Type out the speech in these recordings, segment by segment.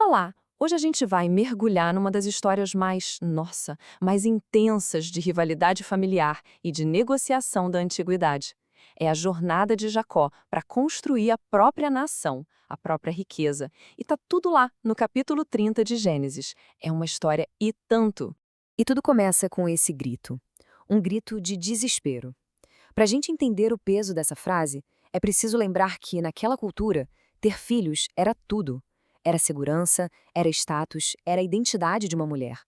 Olá! Hoje a gente vai mergulhar numa das histórias mais intensas de rivalidade familiar e de negociação da antiguidade. É a jornada de Jacó para construir a própria nação, a própria riqueza. E tá tudo lá, no capítulo 30 de Gênesis. É uma história e tanto. E tudo começa com esse grito. Um grito de desespero. Para a gente entender o peso dessa frase, é preciso lembrar que, naquela cultura, ter filhos era tudo. Era segurança, era status, era a identidade de uma mulher.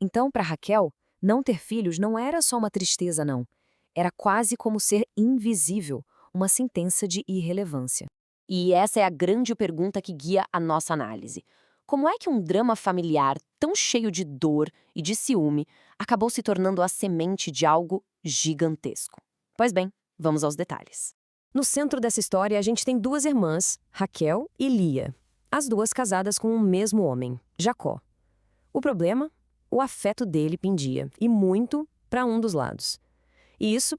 Então, para Raquel, não ter filhos não era só uma tristeza, não. Era quase como ser invisível, uma sentença de irrelevância. E essa é a grande pergunta que guia a nossa análise. Como é que um drama familiar tão cheio de dor e de ciúme acabou se tornando a semente de algo gigantesco? Pois bem, vamos aos detalhes. No centro dessa história, a gente tem duas irmãs, Raquel e Lia. As duas casadas com o mesmo homem, Jacó. O problema? O afeto dele pendia, e muito, para um dos lados. E isso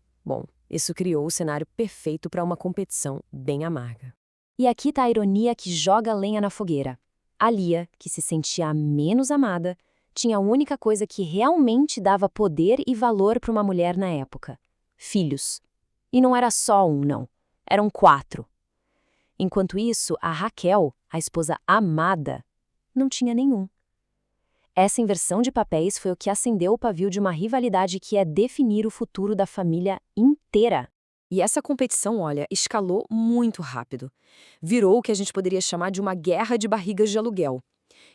criou o cenário perfeito para uma competição bem amarga. E aqui está a ironia que joga lenha na fogueira. A Lia, que se sentia a menos amada, tinha a única coisa que realmente dava poder e valor para uma mulher na época: filhos. E não era só um, não. Eram 4. Enquanto isso, a Raquel, a esposa amada, não tinha nenhum. Essa inversão de papéis foi o que acendeu o pavio de uma rivalidade que ia definir o futuro da família inteira. E essa competição, olha, escalou muito rápido. Virou o que a gente poderia chamar de uma guerra de barrigas de aluguel.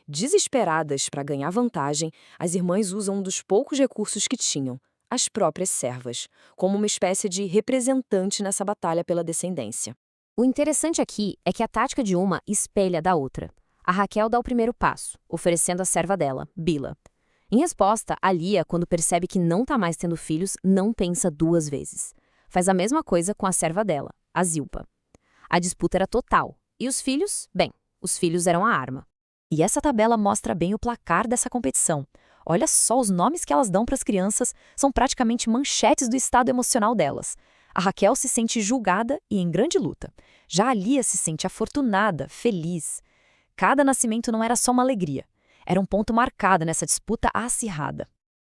Desesperadas para ganhar vantagem, as irmãs usam um dos poucos recursos que tinham, as próprias servas, como uma espécie de representante nessa batalha pela descendência. O interessante aqui é que a tática de uma espelha da outra. A Raquel dá o primeiro passo, oferecendo a serva dela, Bila. Em resposta, a Lia, quando percebe que não está mais tendo filhos, não pensa 2 vezes. Faz a mesma coisa com a serva dela, a Zilpa. A disputa era total. E os filhos? Bem, os filhos eram a arma. E essa tabela mostra bem o placar dessa competição. Olha só os nomes que elas dão para as crianças, são praticamente manchetes do estado emocional delas. A Raquel se sente julgada e em grande luta. Já a Lia se sente afortunada, feliz. Cada nascimento não era só uma alegria. Era um ponto marcado nessa disputa acirrada.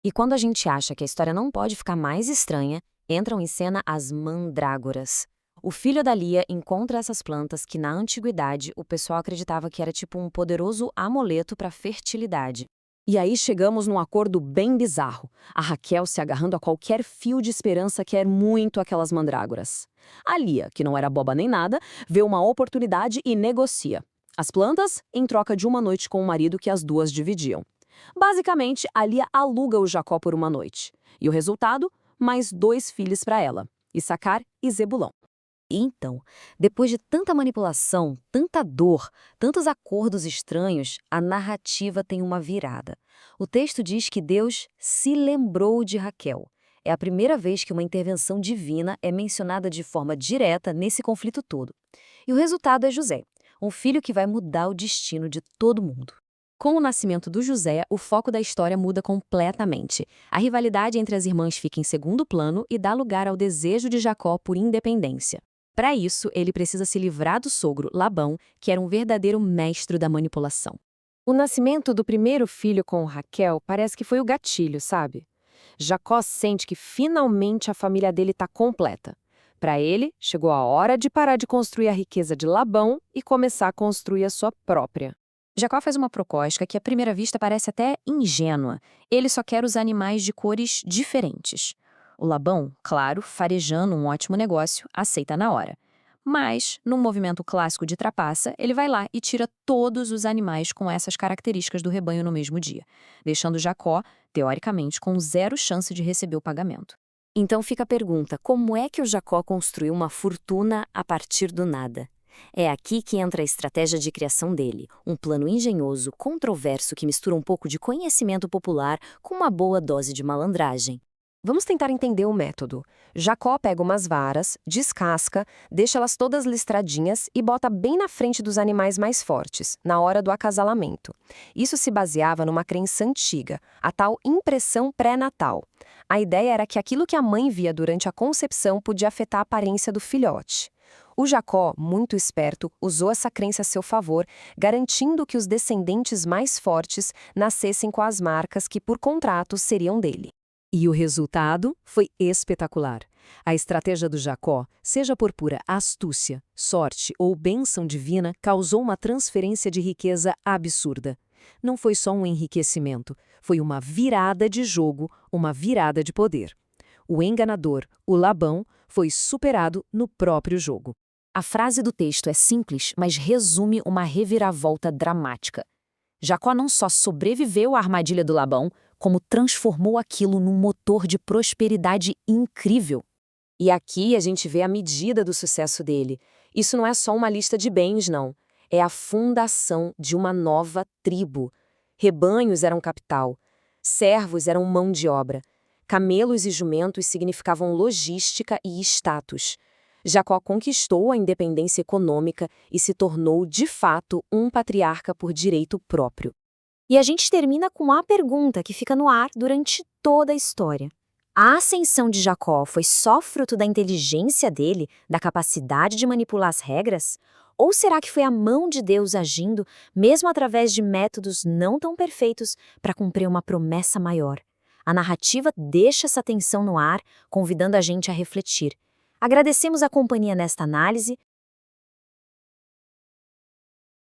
E quando a gente acha que a história não pode ficar mais estranha, entram em cena as mandrágoras. O filho da Lia encontra essas plantas que, na antiguidade, o pessoal acreditava que era tipo um poderoso amuleto para fertilidade. E aí chegamos num acordo bem bizarro. A Raquel se agarrando a qualquer fio de esperança quer muito aquelas mandrágoras. A Lia, que não era boba nem nada, vê uma oportunidade e negocia. As plantas em troca de uma noite com o marido que as duas dividiam. Basicamente, a Lia aluga o Jacó por uma noite. E o resultado? Mais 2 filhos para ela, Issacar e Zebulão. Então, depois de tanta manipulação, tanta dor, tantos acordos estranhos, a narrativa tem uma virada. O texto diz que Deus se lembrou de Raquel. É a primeira vez que uma intervenção divina é mencionada de forma direta nesse conflito todo. E o resultado é José, um filho que vai mudar o destino de todo mundo. Com o nascimento do José, o foco da história muda completamente. A rivalidade entre as irmãs fica em segundo plano e dá lugar ao desejo de Jacó por independência. Para isso, ele precisa se livrar do sogro, Labão, que era um verdadeiro mestre da manipulação. O nascimento do primeiro filho com Raquel parece que foi o gatilho, sabe? Jacó sente que finalmente a família dele está completa. Para ele, chegou a hora de parar de construir a riqueza de Labão e começar a construir a sua própria. Jacó faz uma proposta que à primeira vista parece até ingênua. Ele só quer os animais de cores diferentes. O Labão, claro, farejando um ótimo negócio, aceita na hora. Mas, num movimento clássico de trapaça, ele vai lá e tira todos os animais com essas características do rebanho no mesmo dia, deixando Jacó, teoricamente, com 0 chance de receber o pagamento. Então fica a pergunta, como é que o Jacó construiu uma fortuna a partir do nada? É aqui que entra a estratégia de criação dele, um plano engenhoso, controverso que mistura um pouco de conhecimento popular com uma boa dose de malandragem. Vamos tentar entender o método. Jacó pega umas varas, descasca, deixa elas todas listradinhas e bota bem na frente dos animais mais fortes, na hora do acasalamento. Isso se baseava numa crença antiga, a tal impressão pré-natal. A ideia era que aquilo que a mãe via durante a concepção podia afetar a aparência do filhote. O Jacó, muito esperto, usou essa crença a seu favor, garantindo que os descendentes mais fortes nascessem com as marcas que, por contrato, seriam dele. E o resultado foi espetacular. A estratégia do Jacó, seja por pura astúcia, sorte ou bênção divina, causou uma transferência de riqueza absurda. Não foi só um enriquecimento, foi uma virada de jogo, uma virada de poder. O enganador, o Labão, foi superado no próprio jogo. A frase do texto é simples, mas resume uma reviravolta dramática. Jacó não só sobreviveu à armadilha do Labão, como transformou aquilo num motor de prosperidade incrível. E aqui a gente vê a medida do sucesso dele. Isso não é só uma lista de bens, não. É a fundação de uma nova tribo. Rebanhos eram capital. Servos eram mão de obra. Camelos e jumentos significavam logística e status. Jacó conquistou a independência econômica e se tornou, de fato, um patriarca por direito próprio. E a gente termina com a pergunta que fica no ar durante toda a história. A ascensão de Jacó foi só fruto da inteligência dele, da capacidade de manipular as regras? Ou será que foi a mão de Deus agindo, mesmo através de métodos não tão perfeitos, para cumprir uma promessa maior? A narrativa deixa essa tensão no ar, convidando a gente a refletir. Agradecemos a companhia nesta análise.